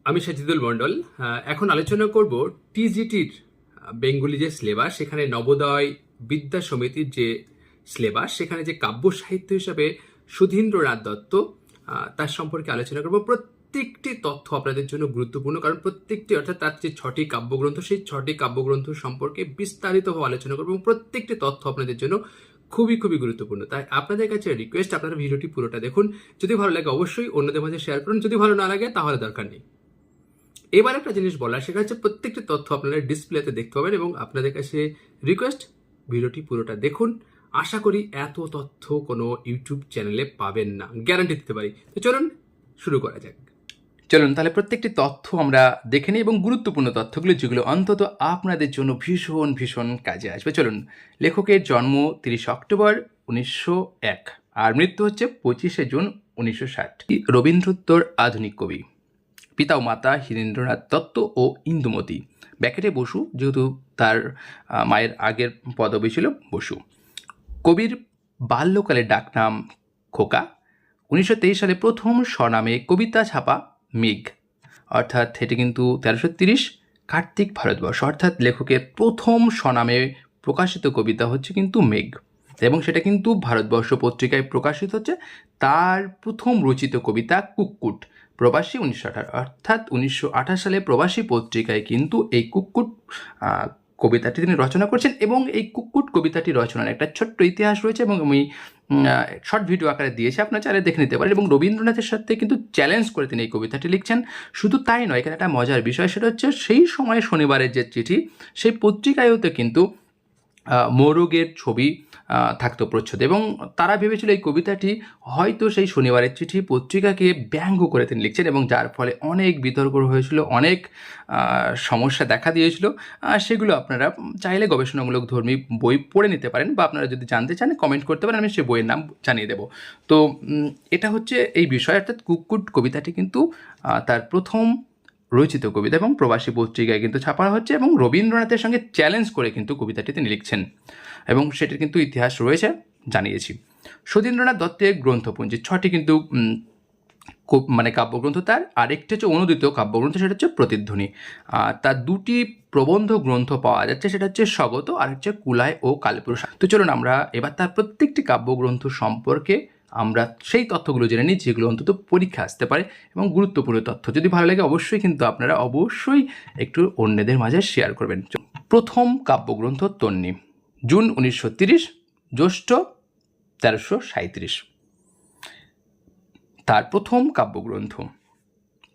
আমি সাজিদুল মন্ডল। এখন আলোচনা করব টিজিটির বেঙ্গলি যে সিলেবাস, সেখানে নবোদয় বিদ্যা সমিতির যে সিলেবাস, সেখানে যে কাব্য সাহিত্য হিসাবে সুধীন্দ্রনাথ দত্ত, তার সম্পর্কে আলোচনা করব। প্রত্যেকটি তথ্য আপনাদের জন্য গুরুত্বপূর্ণ, কারণ প্রত্যেকটি অর্থাৎ তার যে 6টি কাব্যগ্রন্থ, সেই 6টি কাব্যগ্রন্থ সম্পর্কে বিস্তারিতভাবে আলোচনা করব এবং প্রত্যেকটি তথ্য আপনাদের জন্য খুবই খুবই গুরুত্বপূর্ণ। তাই আপনাদের কাছে রিকোয়েস্ট, আপনারা ভিডিওটি পুরোটা দেখুন। যদি ভালো লাগে অবশ্যই অন্যদের মাঝে শেয়ার করুন, যদি ভালো না লাগে তাহলে দরকার নেই। এবার একটা জিনিস বলার, সেটা হচ্ছে প্রত্যেকটি তথ্য আপনারা ডিসপ্লেতে দেখতে পাবেন এবং আপনাদের কাছে রিকোয়েস্ট, ভিডিওটি পুরোটা দেখুন। আশা করি এত তথ্য কোনো ইউটিউব চ্যানেলে পাবেন না, গ্যারান্টি দিতে পারি। তো চলুন শুরু করা যাক। চলুন তাহলে প্রত্যেকটি তথ্য আমরা দেখে নিই এবং গুরুত্বপূর্ণ তথ্যগুলো যেগুলো অন্তত আপনাদের জন্য ভীষণ ভীষণ কাজে আসবে। চলুন, লেখকের জন্ম 30 অক্টোবর 1901 আর মৃত্যু হচ্ছে 25 জুন 1960। রবীন্দ্রোত্তর আধুনিক কবি। পিতা ও মাতা হীরেন্দ্রনাথ দত্ত ও ইন্দুমতি, ব্যাকেটে বসু, যেহেতু তার মায়ের আগের পদবী ছিল বসু। কবির বাল্যকালের ডাকনাম খোকা। 1923 সালে প্রথম স্বনামে কবিতা ছাপা মেঘ, অর্থাৎ এটি কিন্তু 1330 কার্তিক ভারতবর্ষ, অর্থাৎ লেখকের প্রথম স্বনামে প্রকাশিত কবিতা হচ্ছে কিন্তু মেঘ, এবং সেটা কিন্তু ভারতবর্ষ পত্রিকায় প্রকাশিত হচ্ছে। তার প্রথম রচিত কবিতা কুক্কুট, প্রবাসী 1928, অর্থাৎ 1928 সালে প্রবাসী পত্রিকায় কিন্তু এই কুক্কুট কবিতাটি তিনি রচনা করছেন। এবং এই কুক্কুট কবিতাটি রচনার একটা ছোট্ট ইতিহাস রয়েছে এবং আমি শর্ট ভিডিও আকারে দিয়েছি, আপনার চাইলে দেখে নিতে পারেন। এবং রবীন্দ্রনাথের সাথে কিন্তু চ্যালেঞ্জ করে তিনি এই কবিতাটি লিখছেন। শুধু তাই নয়, এখানে একটা মজার বিষয়, সেটা হচ্ছে সেই সময় শনিবারের যে চিঠি, সেই পত্রিকায়ও কিন্তু মোরগের ছবি থাকতো প্রচ্ছদে, এবং তারা ভেবেছিল এই কবিতাটি হয়তো সেই শনিবারের চিঠি পত্রিকাকে ব্যঙ্গ করে তিনি লিখছেন, এবং যার ফলে অনেক বিতর্ক হয়েছিল, অনেক সমস্যা দেখা দিয়েছিল। সেগুলো আপনারা চাইলে গবেষণামূলক ধর্মী বই পড়ে নিতে পারেন, বা আপনারা যদি জানতে চান কমেন্ট করতে পারেন, আমি সেই বইয়ের নাম জানিয়ে দেবো। তো এটা হচ্ছে এই বিষয়, অর্থাৎ কুক্কুট কবিতাটি কিন্তু তার প্রথম রচিত কবিতা এবং প্রবাসী পত্রিকায় কিন্তু ছাপা হচ্ছে, এবং রবীন্দ্রনাথের সঙ্গে চ্যালেঞ্জ করে কিন্তু কবিতাটি তিনি লিখছেন, এবং সেটির কিন্তু ইতিহাস রয়েছে, জানিয়েছি। সুধীন্দ্রনাথ দত্তের গ্রন্থপুঞ্জি 6টি কিন্তু মানে কাব্যগ্রন্থ তার। আরেকটি হচ্ছে অনুদিত কাব্যগ্রন্থ, সেটা হচ্ছে প্রতিধ্বনি। তার 2টি প্রবন্ধ গ্রন্থ পাওয়া যাচ্ছে, সেটা হচ্ছে স্বগত আর হচ্ছে কুলায় ও কালীপুরুষ। তো চলুন আমরা এবার তার প্রত্যেকটি কাব্যগ্রন্থ সম্পর্কে আমরা সেই তথ্যগুলো জেনে নিই যেগুলো অন্তত পরীক্ষা আসতে পারে এবং গুরুত্বপূর্ণ তথ্য। যদি ভালো লাগে অবশ্যই কিন্তু আপনারা অবশ্যই একটু অন্যদের মাঝে শেয়ার করবেন। প্রথম কাব্যগ্রন্থ তন্নি, জুন 1930, জ্যৈষ্ঠ 1337 তার প্রথম কাব্যগ্রন্থ।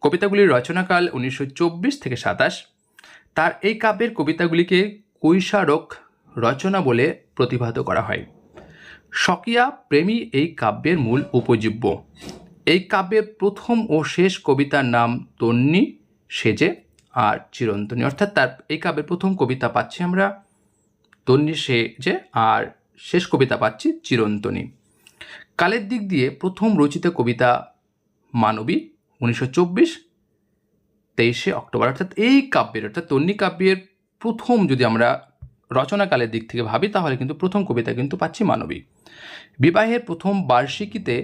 কবিতাগুলির রচনাকাল 1924 থেকে 27। তার এই কাব্যের কবিতাগুলিকে কৈশারক রচনা বলে প্রতিভাত করা হয়। স্বকীয়া প্রেমী এই কাব্যের মূল উপজীব্য। এই কাব্যের প্রথম ও শেষ কবিতার নাম তন্নি, সেজে আর চিরন্তনী, অর্থাৎ তার এই কাব্যের প্রথম কবিতা পাচ্ছি আমরা তন্নি, সেজে, আর শেষ কবিতা পাচ্ছি চিরন্তনী। কালের দিক দিয়ে প্রথম রচিত কবিতা মানবী, 1924, 23 অক্টোবর, অর্থাৎ এই কাব্যের, অর্থাৎ তন্নি কাব্যের প্রথম যদি আমরা রচনাকালের দিক থেকে ভাবি, তাহলে কিন্তু প্রথম কবিতা কিন্তু পাচ্ছি মানবী। বিবাহের প্রথম বার্ষিকীতে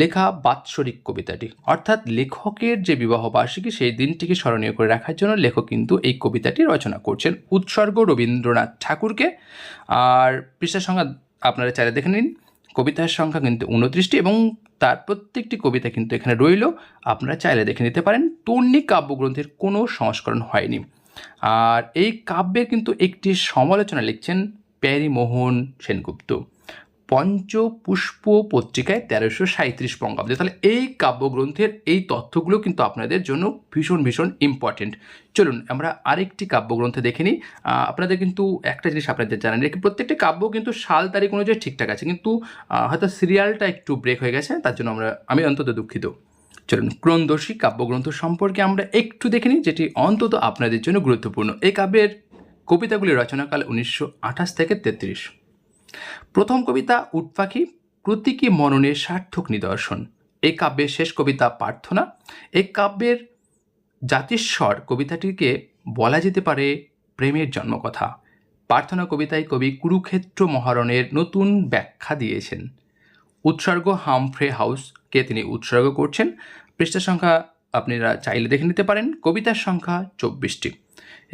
লেখা বাৎসরিক কবিতাটি, অর্থাৎ লেখকের যে বিবাহ বার্ষিকী, সেই দিনটিকে স্মরণীয় করে রাখার জন্য লেখক কিন্তু এই কবিতাটি রচনা করছেন। উৎসর্গ রবীন্দ্রনাথ ঠাকুরকে। আর পৃষ্ঠার সংখ্যা আপনারা চাইলে দেখে নিন। কবিতার সংখ্যা কিন্তু 29টি এবং তার প্রত্যেকটি কবিতা কিন্তু এখানে রইল, আপনারা চাইলে দেখে নিতে পারেন। তন্নি কাব্যগ্রন্থের কোনো সংস্করণ হয়নি। আর এই কাব্যের কিন্তু একটি সমালোচনা লিখছেন প্যারীমোহন সেনগুপ্ত, পঞ্চপুষ্প পত্রিকায় 1337 বঙ্গাব্দে। তাহলে এই কাব্যগ্রন্থের এই তথ্যগুলো কিন্তু আপনাদের জন্য ভীষণ ভীষণ ইম্পর্টেন্ট। চলুন আমরা আরেকটি কাব্যগ্রন্থ দেখে নিই। আপনাদের কিন্তু একটা জিনিস আপনাদের জানেন, প্রত্যেকটি কাব্য কিন্তু সাল তারিখ অনুযায়ী ঠিকঠাক আছে, কিন্তু হয়তো সিরিয়ালটা একটু ব্রেক হয়ে গেছে, তার জন্য আমি অন্তত দুঃখিত। চলুন ক্রন্দশী কাব্যগ্রন্থ সম্পর্কে আমরা একটু দেখে নিই, যেটি অন্তত আপনাদের জন্য গুরুত্বপূর্ণ। এই কাব্যের কবিতাগুলির রচনাকাল 1928 থেকে 33। প্রথম কবিতা উট পাখি, প্রতীকী মননের সার্থক নিদর্শন। এই কাব্যের শেষ কবিতা প্রার্থনা। এই কাব্যের জাতিস্বর কবিতাটিকে বলা যেতে পারে প্রেমের জন্মকথা। প্রার্থনা কবিতায় কবি কুরুক্ষেত্র মহারণের নতুন ব্যাখ্যা দিয়েছেন। উৎসর্গ হামফ্রে হাউসকে তিনি উৎসর্গ করছেন। পৃষ্ঠা সংখ্যা আপনারা চাইলে দেখে নিতে পারেন। কবিতার সংখ্যা 24টি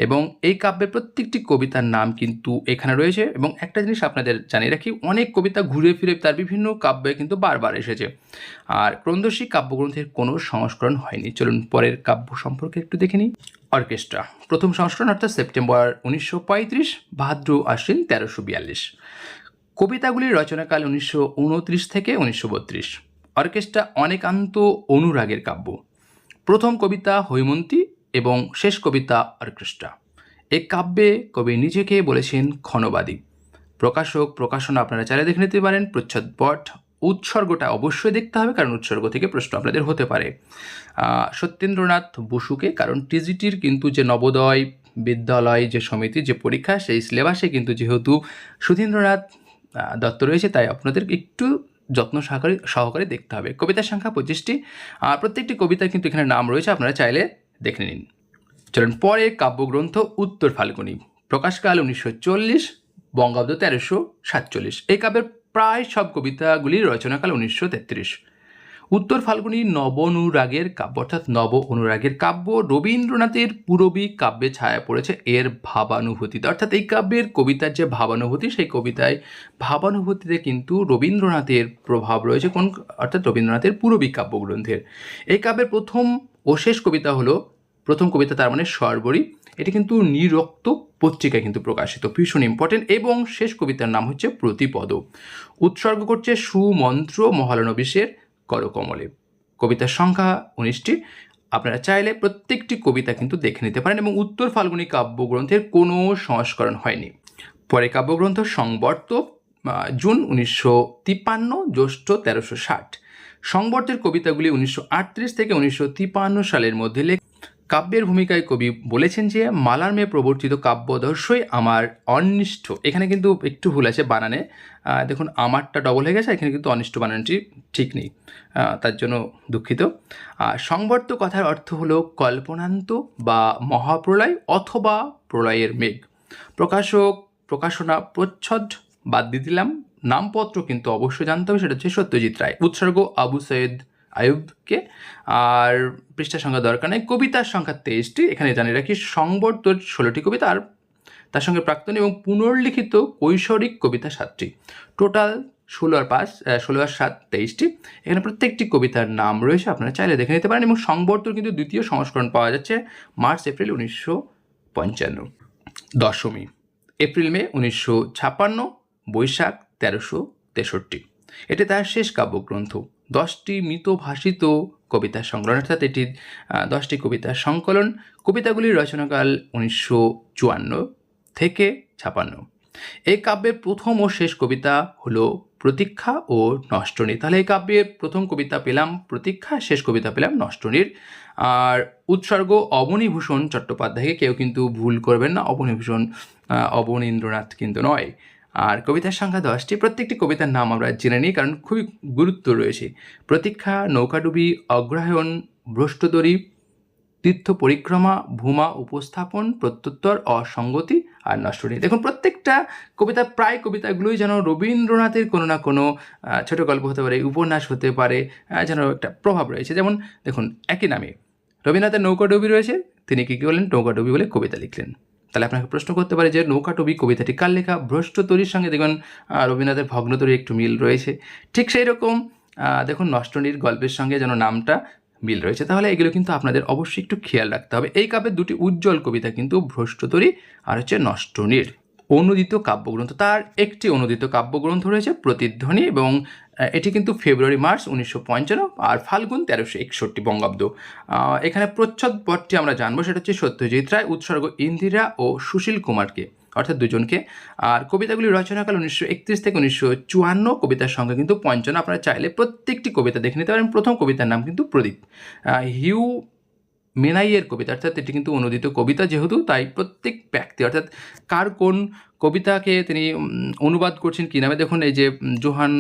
এবং এই কাব্যের প্রত্যেকটি কবিতার নাম কিন্তু এখানে রয়েছে। এবং একটা জিনিস আপনাদের জানিয়ে রাখি, অনেক কবিতা ঘুরে ফিরে তার বিভিন্ন কাব্যে কিন্তু বারবার এসেছে। আর ক্রন্দশী কাব্যগ্রন্থের কোনো সংস্করণ হয়নি। চলুন পরের কাব্য সম্পর্কে একটু দেখে নিই। অর্কেস্ট্রা প্রথম সংস্করণ অর্থাৎ সেপ্টেম্বর 1935, ভাদ্র আশ্বিন 1342। কবিতাগুলির রচনাকাল 1929 থেকে 1932। অর্কেস্ট্রা অনেকান্ত অনুরাগের কাব্য। প্রথম কবিতা হৈমন্তী এবং শেষ কবিতা অর্কেস্ট্রা। এই কাব্যে কবি নিজেকে বলেছেন ক্ষণবাদী। প্রকাশক প্রকাশনা আপনারা চাইলে দেখে নিতে পারেন। প্রচ্ছদপট, উৎসর্গটা অবশ্যই দেখতে হবে, কারণ উৎসর্গ থেকে প্রশ্ন আপনাদের হতে পারে। সত্যেন্দ্রনাথ বসুকে, কারণ টিজিটির কিন্তু যে নবোদয় বিদ্যালয় যে সমিতি যে পরীক্ষা, সেই সিলেবাসে কিন্তু যেহেতু সুধীন্দ্রনাথ দত্ত রয়েছে, তাই আপনাদের একটু যত্ন সহকারে দেখতে হবে। কবিতার সংখ্যা 25টি। প্রত্যেকটি কবিতার কিন্তু এখানে নাম রয়েছে, আপনারা চাইলে দেখে নিন। চলুন পরে কাব্যগ্রন্থ উত্তর ফাল্গুনী। প্রকাশকাল 1940, বঙ্গাব্দ 1347। এই কাব্যের প্রায় সব কবিতাগুলির রচনাকাল 1933। উত্তর ফাল্গুনী নব অনুরাগের কাব্য, অর্থাৎ নব অনুরাগের কাব্য। রবীন্দ্রনাথের পূরবী কাব্যে ছায়া পড়েছে এর ভাবানুভূতিতে, অর্থাৎ এই কাব্যের কবিতার যে ভাবানুভূতি, সেই কবিতায় ভাবানুভূতিতে কিন্তু রবীন্দ্রনাথের প্রভাব রয়েছে। কোন, অর্থাৎ রবীন্দ্রনাথের পূরবী কাব্যগ্রন্থের। এই কাব্যের প্রথম ও শেষ কবিতা হলো, প্রথম কবিতা তার মানে শর্বরী, এটি কিন্তু নিরক্ত পত্রিকায় কিন্তু প্রকাশিত, ভীষণ ইম্পর্টেন্ট। এবং শেষ কবিতার নাম হচ্ছে প্রতিপদ। উৎসর্গ করছে সুমন্ত্র মহালনবিশের করকমলে। কবিতার সংখ্যা 19টি। আপনারা চাইলে প্রত্যেকটি কবিতা কিন্তু দেখে নিতে পারেন। এবং উত্তর ফাল্গুনী কাব্যগ্রন্থের কোনো সংস্করণ হয়নি। পরে কাব্যগ্রন্থ সংবর্ত, জুন 1953, জ্যৈষ্ঠ 1360। সংবর্তের কবিতাগুলি 1938 থেকে 1953 সালের মধ্যে কাব্যের ভূমিকায় কবি বলেছেন যে মালার মেয়ে প্রবর্তিত কাব্যদর্শই আমার অনিষ্ট। এখানে কিন্তু একটু ভুল আছে বানানে, দেখুন আমারটা ডবল হয়ে গেছে, এখানে কিন্তু অনিষ্ট বানানটি ঠিক নেই, তার জন্য দুঃখিত। সংবর্ত কথার অর্থ হলো কল্পনান্ত বা মহাপ্রলয় অথবা প্রলয়ের মেঘ। প্রকাশক প্রকাশনা প্রচ্ছদ বাদ দিয়ে দিলাম, নামপত্র কিন্তু অবশ্যই জানতে হবে, সেটা হচ্ছে সত্যজিৎ রায়। উৎসর্গ আবু সৈয়দ আয়ুবকে। আর পৃষ্ঠা সংখ্যা দরকার নেই। কবিতার সংখ্যা 23টি। এখানে জানিয়ে রাখি সংবর্তর 16টি কবিতা, আর তার সঙ্গে প্রাক্তন এবং পুনর্লিখিত কৈশোরিক কবিতা 7টি। টোটাল 16 আর 5, 16 আর 7, 23টি। এখানে প্রত্যেকটি কবিতার নাম রয়েছে, আপনারা চাইলে দেখে নিতে পারেন। এবং সংবর্তর কিন্তু দ্বিতীয় সংস্করণ পাওয়া যাচ্ছে মার্চ এপ্রিল 1955। দশমী এপ্রিল মে 1956, বৈশাখ 1363। এটি তার শেষ কাব্যগ্রন্থ। 10টি মৃতভাষিত কবিতার সংকলন, অর্থাৎ এটি 10টি কবিতার সংকলন। কবিতাগুলির রচনাকাল 1954 থেকে 56। এই কাব্যের প্রথম ও শেষ কবিতা হলো প্রতীক্ষা ও নষ্টনীর। তাহলে এই কাব্যের প্রথম কবিতা পেলাম প্রতীক্ষা, শেষ কবিতা পেলাম নষ্টনীর। আর উৎসর্গ অবনীভূষণ চট্টোপাধ্যায়কে, কেউ কিন্তু ভুল করবেন না, অবনীভূষণ অবনীন্দ্রনাথ কিন্তু নয়। আর কবিতার সংখ্যা 10টি। প্রত্যেকটি কবিতার নাম আমরা জেনে নিই, কারণ খুবই গুরুত্ব রয়েছে। প্রতীক্ষা, নৌকাডুবি, অগ্রহায়ণ, ভ্রষ্টদরী, তীর্থ পরিক্রমা, ভূমা উপস্থাপন, প্রত্যুত্তর, অসঙ্গতি আর নষ্টনী। দেখুন প্রত্যেকটা কবিতা, প্রায় কবিতাগুলোই যেন রবীন্দ্রনাথের কোনো না কোনো ছোট গল্প হতে পারে, উপন্যাস হতে পারে, যেন একটা প্রভাব রয়েছে। যেমন দেখুন একই নামে রবীন্দ্রনাথের নৌকাডুবি রয়েছে, তিনি কী বলেন, নৌকাডুবি বলে কবিতা লিখলেন। তাহলে আপনাকে প্রশ্ন করতে পারে যে নৌকাডুবি কবিতাটি কার লেখা? ভ্রষ্টতরীর সঙ্গে দেখবেন রবীন্দ্রনাথের ভগ্নতরী একটু মিল রয়েছে। ঠিক সেই রকম দেখুন নষ্টনীর গল্পের সঙ্গে যেন নামটা মিল রয়েছে। তাহলে এগুলো কিন্তু আপনাদের অবশ্যই একটু খেয়াল রাখতে হবে। এই কাব্যের দুটি উজ্জ্বল কবিতা কিন্তু ভ্রষ্টতরী আর হচ্ছে নষ্টনীর। অনুদিত কাব্যগ্রন্থ, তার একটি অনুদিত কাব্যগ্রন্থ রয়েছে প্রতিধ্বনি, এবং এটি কিন্তু ফেব্রুয়ারি মার্চ 1955 আর ফাল্গুন 1361 বঙ্গাব্দ। এখানে প্রচ্ছদপটটি আমরা জানবো, সেটা হচ্ছে সত্যজিৎ রায়। উৎসর্গ ইন্দিরা ও সুশীল কুমারকে, অর্থাৎ দুজনকে। আর কবিতাগুলি রচনাকাল 1931 থেকে 1954। কবিতার সংখ্যা কিন্তু 55। আপনারা চাইলে প্রত্যেকটি কবিতা দেখে নিতে পারেন। প্রথম কবিতার নাম কিন্তু প্রদীপ, হিউ মেনাইয়ের কবিতা, অর্থাৎ এটি কিন্তু অনুদিত কবিতা যেহেতু, তাই প্রত্যেক ব্যক্তি অর্থাৎ কার কোন কবিতাকে তিনি অনুবাদ করছেন কী নামে, দেখুন এই যে জোহান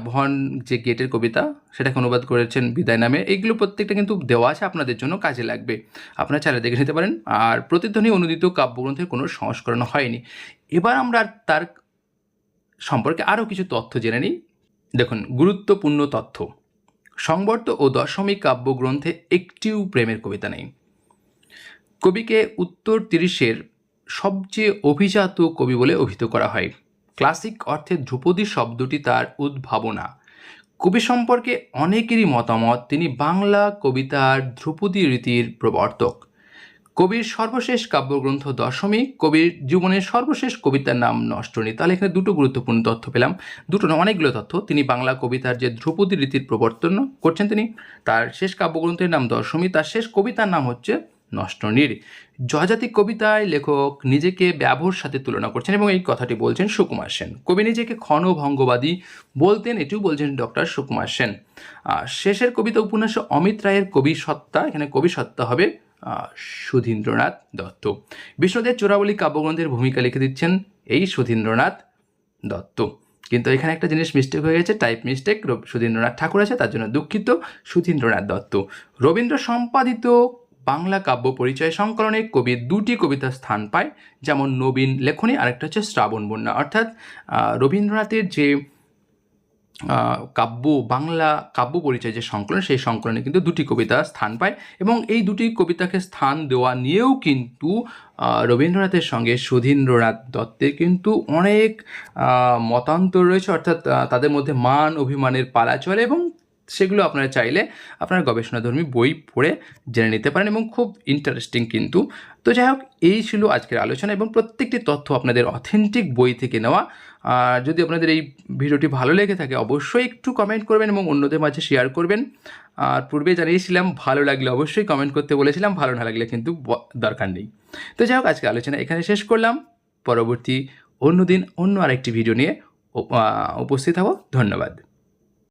ভন যে গেটের কবিতা, সেটাকে অনুবাদ করেছেন বিদায় নামে। এইগুলো প্রত্যেকটা কিন্তু দেওয়া আছে, আপনাদের জন্য কাজে লাগবে, আপনারা চাইলে দেখে নিতে পারেন। আর প্রতিধ্বনি অনুদিত কাব্যগ্রন্থের কোনো সংস্করণ হয়নি। এবার আমরা তার সম্পর্কে আরও কিছু তথ্য জেনে নিই। দেখুন গুরুত্বপূর্ণ তথ্য। সংবর্ত ও দশমিক কাব্যগ্রন্থে একটিও প্রেমের কবিতা নেই। কবিকে উত্তর 30-এর সবচেয়ে অভিজাত কবি বলে অভিহিত করা হয়। ক্লাসিক অর্থে ধ্রুপদী শব্দটি তার উদ্ভাবনা। কবি সম্পর্কে অনেকেরই মতামত তিনি বাংলা কবিতার ধ্রুপদী রীতির প্রবর্তক। কবির সর্বশেষ কাব্যগ্রন্থ দশমিক, কবির জীবনের সর্বশেষ কবিতার নাম নষ্টনী। তাহলে এখানে দুটো গুরুত্বপূর্ণ তথ্য পেলাম, দুটো না অনেকগুলো তথ্য। তিনি বাংলা কবিতার যে ধ্রুপদী রীতির প্রবর্তন করছেন তিনি, তার শেষ কাব্যগ্রন্থের নাম দশমী, তার শেষ কবিতার নাম হচ্ছে নষ্টনীর। জয়জাতি কবিতায় লেখক নিজেকে ব্যবহার সাথে তুলনা করছেন এবং এই কথাটি বলছেন সুকুমার সেন। কবি নিজেকে ক্ষণভঙ্গবাদী বলতেন, এটিও বলছেন ডক্টর সুকুমার সেন। শেষের কবিতা উপন্যাসে অমিত রায়ের কবি সত্তা, এখানে কবি সত্তা হবে সুধীন্দ্রনাথ দত্ত। বিষ্ণুদের চোরাবলী কাব্যগ্রন্থের ভূমিকা লিখে দিচ্ছেন এই সুধীন্দ্রনাথ দত্ত। কিন্তু এখানে একটা জিনিস মিস্টেক হয়ে গেছে, টাইপ মিস্টেক। সুধীন্দ্রনাথ ঠাকুর আছে, তার জন্য দুঃখিত, সুধীন্দ্রনাথ দত্ত। রবীন্দ্র সম্পাদিত বাংলা কাব্য পরিচয় সংকলনে কবির দুটি কবিতা স্থান পায়, যেমন নবীন লেখনী, আরেকটা হচ্ছে শ্রাবণ বন্যা। অর্থাৎ রবীন্দ্রনাথের যে বাংলা কাব্য পরিচয় যে সংকলন, সেই সংকলনে কিন্তু দুটি কবিতা স্থান পায় এবং এই দুটি কবিতাকে স্থান দেওয়া নিয়েও কিন্তু রবীন্দ্রনাথের সঙ্গে সুধীন্দ্রনাথ দত্তের কিন্তু অনেক মতান্তর রয়েছে। অর্থাৎ তাদের মধ্যে মান অভিমানের পালা চলে এবং সেগুলো আপনারা চাইলে আপনার গবেষণাধর্মী বই পড়ে জেনে নিতে পারেন এবং খুব ইন্টারেস্টিং কিন্তু। তো যাই হোক, এই ছিল আজকের আলোচনা এবং প্রত্যেকটি তথ্য আপনাদের অথেন্টিক বই থেকে নেওয়া। যদি আপনাদের এই ভিডিওটি ভালো লেগে থাকে অবশ্যই একটু কমেন্ট করবেন এবং অন্যদের মাঝে শেয়ার করবেন। আর পূর্বে জানিয়েছিলাম ভালো লাগলে অবশ্যই কমেন্ট করতে বলেছিলাম, ভালো না লাগলে কিন্তু দরকার নেই। তো যাই হোক, আজকে আলোচনা এখানে শেষ করলাম। পরবর্তী অন্য দিন অন্য আরেকটি ভিডিও নিয়ে উপস্থিত হব। ধন্যবাদ।